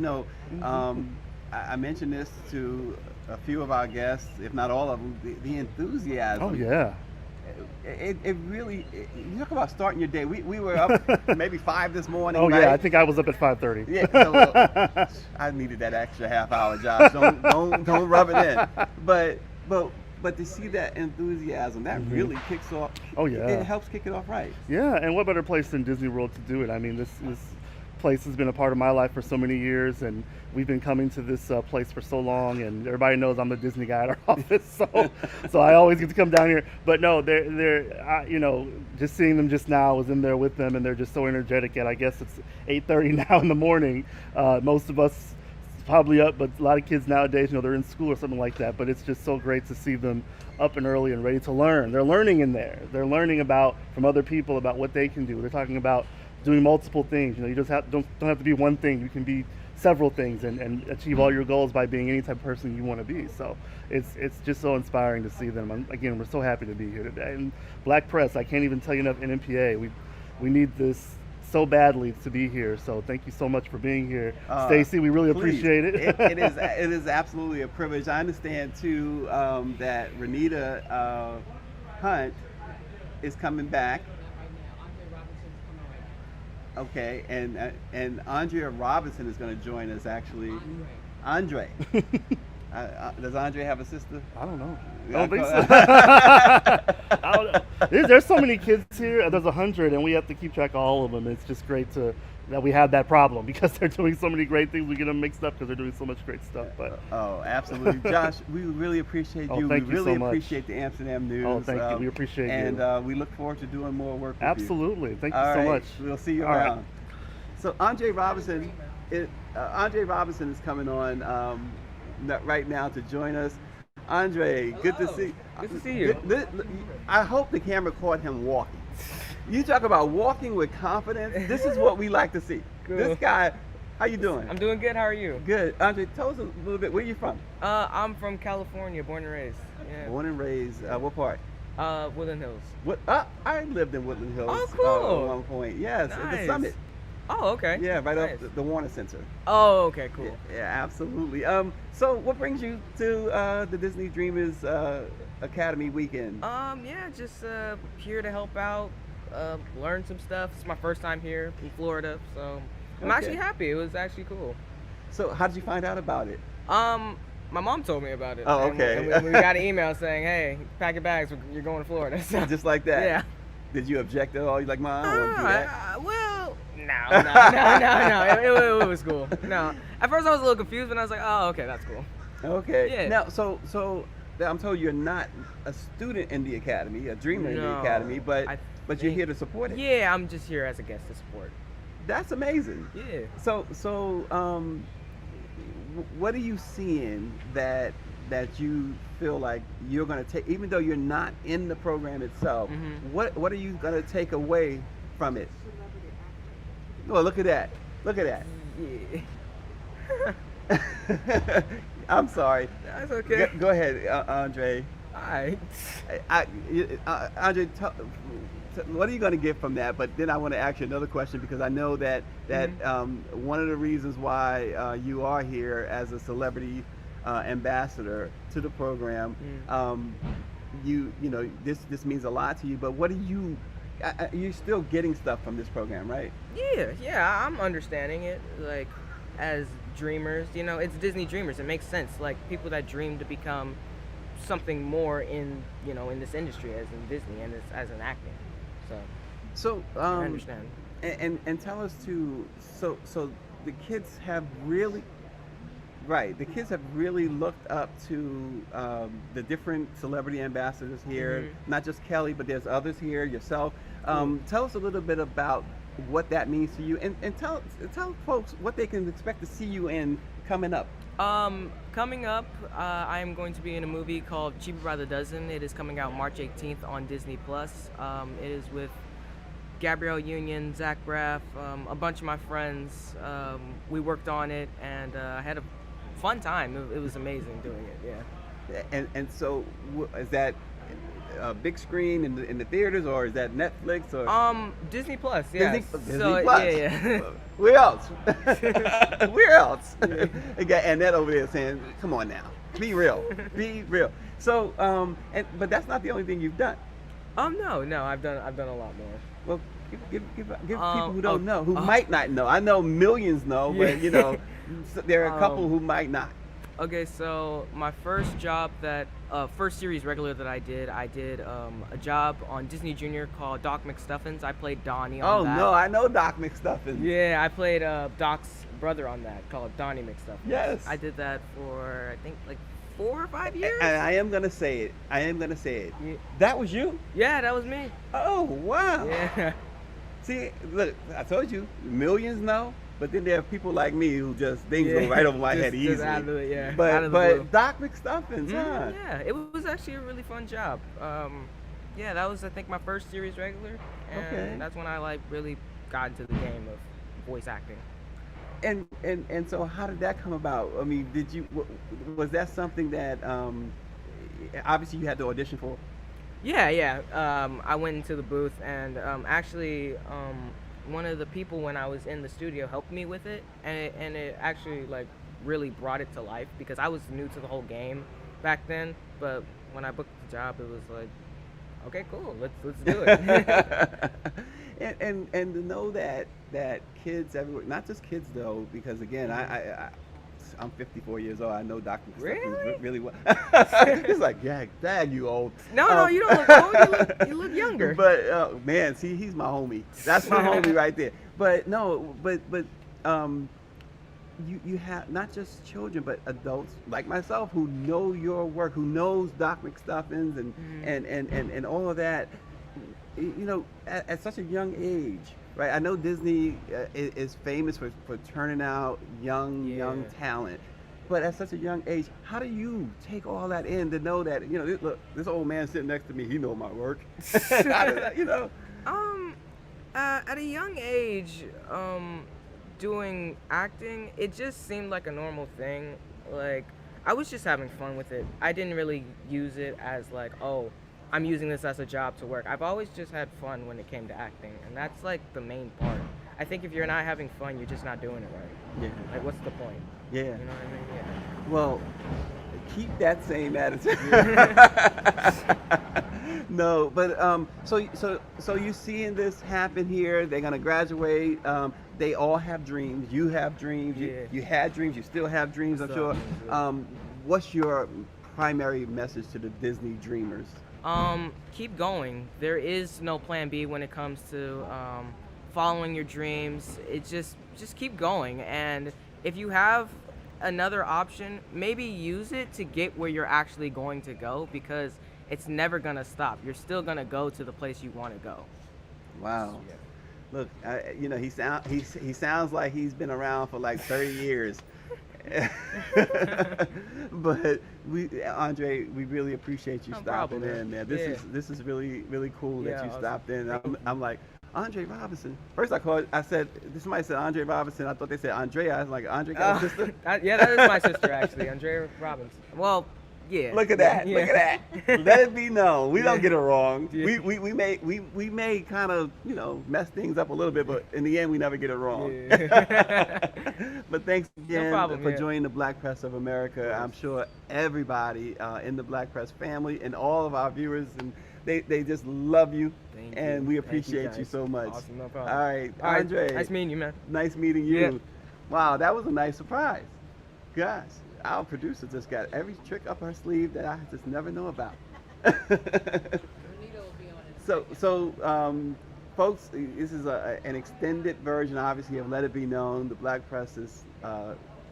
I mentioned this to a few of our guests, if not all of them, the enthusiasm. Oh yeah. It really, you talk about starting your day. We were up maybe 5 this morning. Oh right? yeah, I think I was up at 5:30. Yeah, so, I needed that extra half hour, Josh. Don't rub it in. But to see that enthusiasm, that really kicks off. Oh yeah. It helps kick it off right. Yeah, and what better place than Disney World to do it? I mean, this is place has been a part of my life for so many years, and we've been coming to this place for so long, and everybody knows I'm the Disney guy at our office, so I always get to come down here. But no, just seeing them just now, I was in there with them, and they're just so energetic. And I guess it's 8:30 now in the morning. Most of us probably up, but a lot of kids nowadays, they're in school or something like that. But it's just so great to see them up and early and ready to learn. They're learning in there. They're learning from other people about what they can do. They're talking about doing multiple things. You just don't have to be one thing. You can be several things and achieve all your goals by being any type of person you want to be. So it's just so inspiring to see them. Again, we're so happy to be here today. And Black Press, I can't even tell you enough. NMPA, we need this so badly to be here. So thank you so much for being here, Stacy. We really appreciate it. It is absolutely a privilege. I understand too that Renita Hunt is coming back. Okay, and Andrea Robinson is going to join us. Actually, Andre. Does Andre have a sister? I don't know. I don't think so. I don't know. There's so many kids here. There's 100, and we have to keep track of all of them. It's just great that we have that problem because they're doing so many great things. We get them mixed up because they're doing so much great stuff. But oh, absolutely, Josh. We really appreciate you. Thank we you really so much. appreciate the Amsterdam News. Oh, thank you. We appreciate you. And we look forward to doing more work with absolutely. you. Thank you all so right. much. We'll see you all around. Right. So Andre Robinson is coming on right now to join us. Andre, good to see. Good to see you. I hope the camera caught him walking. You talk about walking with confidence. This is what we like to see. Cool. This guy, how you doing? I'm doing good. How are you? Good. Andre, tell us a little bit. Where are you from? I'm from California, born and raised. Yeah. Born and raised. What part? Woodland Hills. What? I lived in Woodland Hills. Oh, cool. At one point. Yes, at the Nice. Summit. Oh, okay. Yeah, right Nice. off the Warner Center. Oh, okay, cool. Yeah, absolutely. So what brings you to the Disney Dreamers Academy weekend? Yeah, just here to help out, learn some stuff. It's my first time here in Florida, so I'm actually happy. It was actually cool. So how did you find out about it? My mom told me about it. Oh, and okay. we got an email saying, "Hey, pack your bags. You're going to Florida." So, just like that. Yeah. Did you object at all? You like, Mom, I don't want to do that. Well, no. It was cool. No, at first I was a little confused, but I was like, "Oh, okay, that's cool." Okay. Yeah. Now, so I'm told you're not a student in the academy, a dreamer in the academy, but you're here to support it. Yeah, I'm just here as a guest to support. That's amazing. Yeah. So what are you seeing that you feel like you're going to take, even though you're not in the program itself? Mm-hmm. What are you going to take away from it? Well, look at that. Look at that. Yeah. I'm sorry. That's okay. Go ahead, Andre. All right. Andre, what are you going to get from that? But then I want to ask you another question, because I know that one of the reasons why you are here as a celebrity ambassador to the program, this means a lot to you. But what do you? You're still getting stuff from this program, right? Yeah, I'm understanding it. Like, as dreamers, it's Disney Dreamers. It makes sense. Like, people that dream to become something more in this industry, as in Disney and as an acting. So I understand. And tell us too. So the kids have really. Right. The kids have really looked up to the different celebrity ambassadors here, Mm-hmm. not just Kelly, but there's others here, yourself. Tell us a little bit about what that means to you, and tell folks what they can expect to see you in coming up. Coming up, I am going to be in a movie called Cheaper by the Dozen. It is coming out March 18th on Disney+. It is with Gabrielle Union, Zach Braff, a bunch of my friends. We worked on it, and I had a fun time. It was amazing doing it. Yeah. And so, is that a big screen in the theaters, or is that Netflix, or Disney+? Yeah. Disney So, Plus. Yeah. Where else? Where else? And that over there saying, "Come on now, be real, be real." So, but that's not the only thing you've done. No, I've done a lot more. Well, give people who don't know, who might not know. I know millions know, but there are a couple who might not. Okay, so my first job first series regular that I did a job on Disney Junior called Doc McStuffins. I played Donnie on Oh that. no, I know Doc McStuffins. Yeah, I played Doc's brother on that called Donnie McStuffins. Yes. I did that for, I think, like 4 or 5 years. And I am gonna say it. Yeah. That was you? Yeah, that was me. Oh wow. Yeah. See, look, I told you, millions know, but then there are people like me who just things go right over my head Just easily. out of it, yeah. Out But of the blue. Doc McStuffins, huh? Yeah, it was actually a really fun job. Yeah, that was, I think, my first series regular, and Okay. that's when I really got into the game of voice acting. And so how did that come about? I mean, was that something that obviously you had to audition for? Yeah. I went into the booth, and actually, one of the people when I was in the studio helped me with it, and it actually really brought it to life because I was new to the whole game back then. But when I booked the job, it was like, okay, cool, let's do it. and to know that kids everywhere, not just kids though, because again, I'm 54 years old. I know Dr. Really? really well. It's like, yeah, dad, you old. No, you don't look old. You look younger. But man, see, he's my homie. That's my homie right there. But no, but you have not just children, but adults like myself who know your work, who knows Doc McStuffins and all of that. You know, at such a young age, right? I know Disney is famous for turning out young talent, but at such a young age, how do you take all that in to know that, you know, look, this old man sitting next to me, he know my work. You know. At a young age, doing acting, it just seemed like a normal thing. Like, I was just having fun with it. I didn't really use it as like, oh, I'm using this as a job to work. I've always just had fun when it came to acting, and that's like the main part. I think if you're not having fun, you're just not doing it right. Yeah. Like, what's the point? Yeah. You know what I mean? Yeah. Well, keep that same attitude. No, but so you seeing this happen here? They're gonna graduate. They all have dreams. You have dreams. Yeah. You had dreams. You still have dreams, I'm sure. What's your primary message to the Disney dreamers? Keep going. There is no plan B when it comes to following your dreams. It's just keep going, and if you have another option, maybe use it to get where you're actually going to go, because it's never gonna stop. You're still gonna go to the place you want to go. Wow. Look, you know, he sounds like he's been around for like 30 years. But Andre, we really appreciate you No stopping problem, in, man. man. This is really cool that Yeah, you awesome. stopped in. I'm like, Andre Robinson. First I said, somebody said Andre Robinson. I thought they said Andrea. I was like, Andre got a sister? Yeah, that is my sister actually, Andrea Robbins. Well, yeah. Look at that. Yeah. Look at that. Let it be known. We don't get it wrong. Yeah. We may kind of, you know, mess things up a little bit, but in the end we never get it wrong. Yeah. But thanks again problem, for yeah. joining the Black Press of America. I'm sure everybody in the Black Press family and all of our viewers, and they just love you. Thank and you. we Thank you, appreciate you guys. so much. Awesome, no problem. All right, All right, Andre. nice meeting you, man. Nice meeting you. Yeah. Wow, that was a nice surprise. Guys, our producer just got every trick up her sleeve that I just never know about. So, folks, this is an extended version, obviously, of Let It Be Known, the Black Press's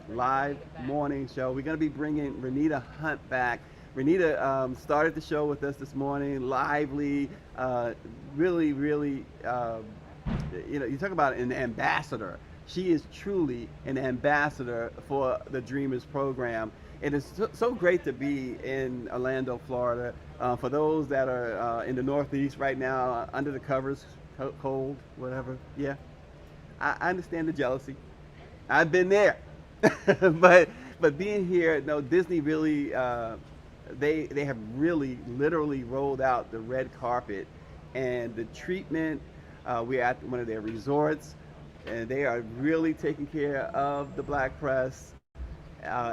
live morning show. We're going to be bringing Renita Hunt back. Renita started the show with us this morning, lively, really, you know, you talk about an ambassador. She is truly an ambassador for the Dreamers program. It is so great to be in Orlando, Florida. For those that are in the Northeast right now, under the covers, cold, whatever. Yeah, I understand the jealousy. I've been there. but being here, no, Disney really, they have really literally rolled out the red carpet, and the treatment. We're at one of their resorts, and they are really taking care of the Black Press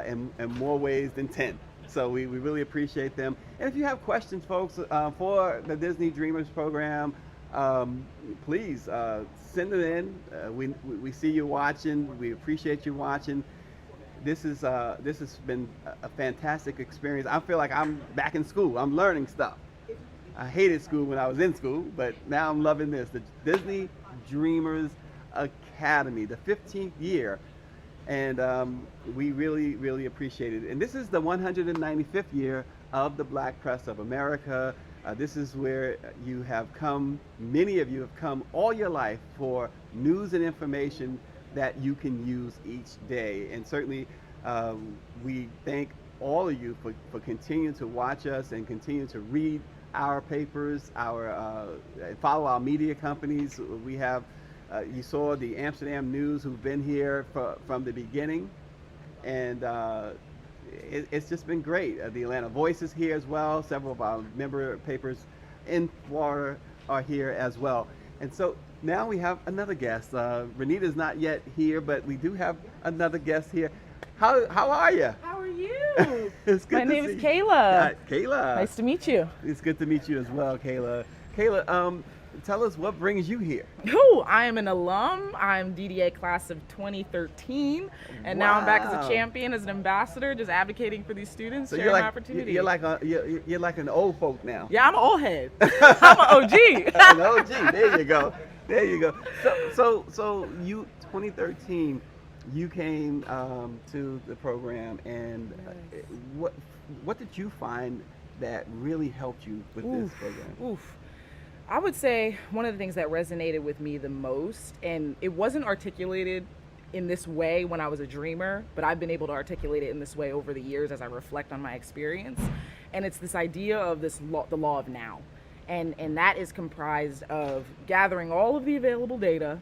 in more ways than 10. So we really appreciate them. And if you have questions, folks, for the Disney Dreamers program, please send it in. We see you watching. We appreciate you watching. this has been a fantastic experience. I feel like I'm back in school. I'm learning stuff. I hated school when I was in school, but now I'm loving this. The Disney Dreamers Academy, the 15th year, and we really, really appreciate it. And this is the 195th year of the Black Press of America. This is where you have come, many of you have come all your life for news and information that you can use each day. And certainly we thank all of you for continuing to watch us and continue to read our papers, follow our media companies. We have, you saw the Amsterdam News, who've been here from the beginning, and it's just been great. The Atlanta Voice is here as well. Several of our member papers in Florida are here as well. And so now we have another guest. Renita's not yet here, but we do have another guest here. How are you? How are you? It's good My to name see is you. Kayla. Kayla. Nice to meet you. It's good to meet you as well, Kayla. Kayla, tell us what brings you here. Oh, I am an alum. I'm DDA class of 2013, and now I'm back as Wow. a champion, as an ambassador, just advocating for these students, So sharing you're my like opportunity. you're like an old folk now. Yeah, I'm an old head. I'm an OG. An OG. There you go. There you go. So you 2013, you came to the program, and what did you find that really helped you with this program? Oof. I would say one of the things that resonated with me the most, and it wasn't articulated in this way when I was a dreamer, but I've been able to articulate it in this way over the years as I reflect on my experience. And it's this idea of this law, the law of now. And that is comprised of gathering all of the available data,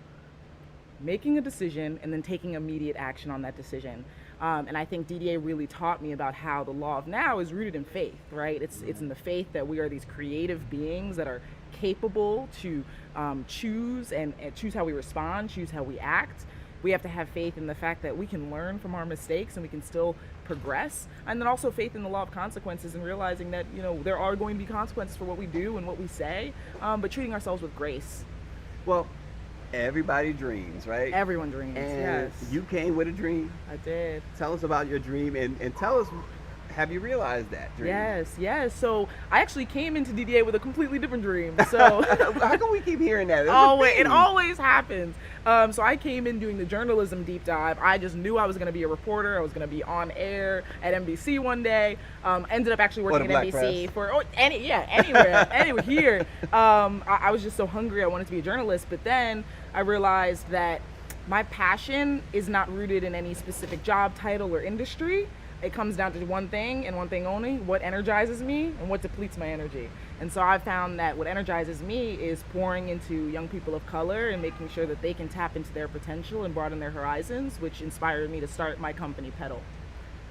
making a decision, and then taking immediate action on that decision. And I think DDA really taught me about how the law of now is rooted in faith, right? It's in the faith that we are these creative beings that are capable to choose and choose how we respond, choose how we act. We have to have faith in the fact that we can learn from our mistakes and we can still progress. And then also faith in the law of consequences and realizing that, there are going to be consequences for what we do and what we say, but treating ourselves with grace. Well, everybody dreams, right? Everyone dreams, And yes. you came with a dream. I did. Tell us about your dream, and tell us, have you realized that dream? Yes. So I actually came into DDA with a completely different dream. So How come we keep hearing that? it always happens. So I came in doing the journalism deep dive. I just knew I was going to be a reporter. I was going to be on air at NBC one day. Ended up actually working Or at the NBC Black anywhere here. I was just so hungry. I wanted to be a journalist, but then I realized that my passion is not rooted in any specific job title or industry. It comes down to one thing and one thing only: what energizes me and what depletes my energy. And so I found that what energizes me is pouring into young people of color and making sure that they can tap into their potential and broaden their horizons, which inspired me to start my company, Pedal.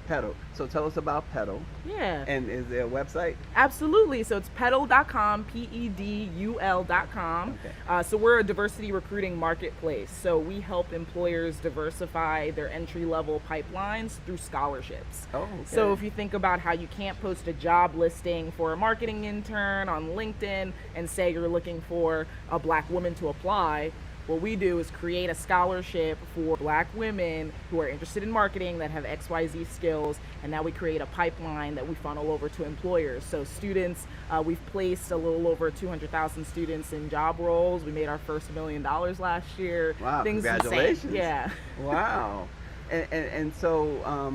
Pedal. So tell us about Pedal. Yeah. And is there a website? Absolutely. So it's pedal.com, pedul.com. Okay. So we're a diversity recruiting marketplace. So we help employers diversify their entry-level pipelines through scholarships. Oh, okay. So if you think about how you can't post a job listing for a marketing intern on LinkedIn and say you're looking for a Black woman to apply, what we do is create a scholarship for Black women who are interested in marketing that have XYZ skills, and now we create a pipeline that we funnel over to employers. So students, we've placed a little over 200,000 students in job roles. We made our first $1 million last year. Wow, Things congratulations. insane. Yeah. Wow. And so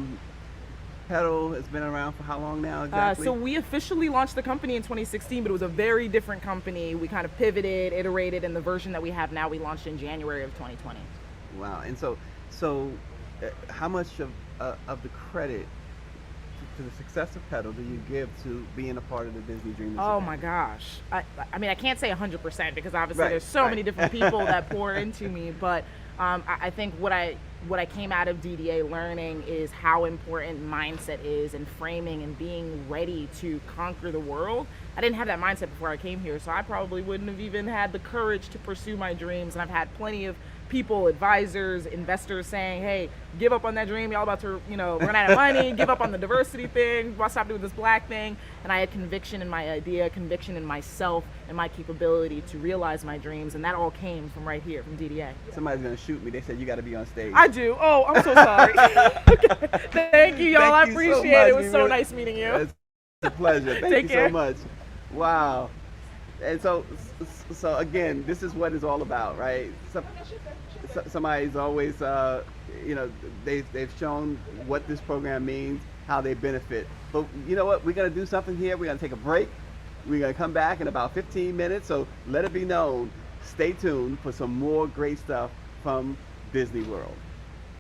Pedal has been around for how long now exactly? So we officially launched the company in 2016, but it was a very different company. We kind of pivoted, iterated, and the version that we have now we launched in January of 2020. Wow. And so how much of the credit to the success of Pedal do you give to being a part of the Disney Dreamers? Oh Academy? my gosh. I mean, I can't say 100% because obviously Right, there's so right. many different people that pour into me, but I think what I came out of DDA learning is how important mindset is, and framing and being ready to conquer the world. I didn't have that mindset before I came here, so I probably wouldn't have even had the courage to pursue my dreams. And I've had plenty of people, advisors, investors saying, hey, give up on that dream, y'all about to, run out of money, give up on the diversity thing, stop doing this black thing. And I had conviction in my idea, conviction in myself and my capability to realize my dreams, and that all came from right here, from DDA. Somebody's gonna shoot me. They said you got to be on stage. I do. Oh, I'm so sorry. Okay. Thank you, y'all. Thank I you so appreciate much. it. It was We so really- nice meeting you. It's a pleasure. Thank Take you care. so much. Wow. And so again, this is what it's all about, right? Somebody's always, they've shown what this program means, how they benefit. But you know what? We're gonna do something here. We're gonna take a break. We're gonna come back in about 15 minutes. So let it be known. Stay tuned for some more great stuff from Disney World.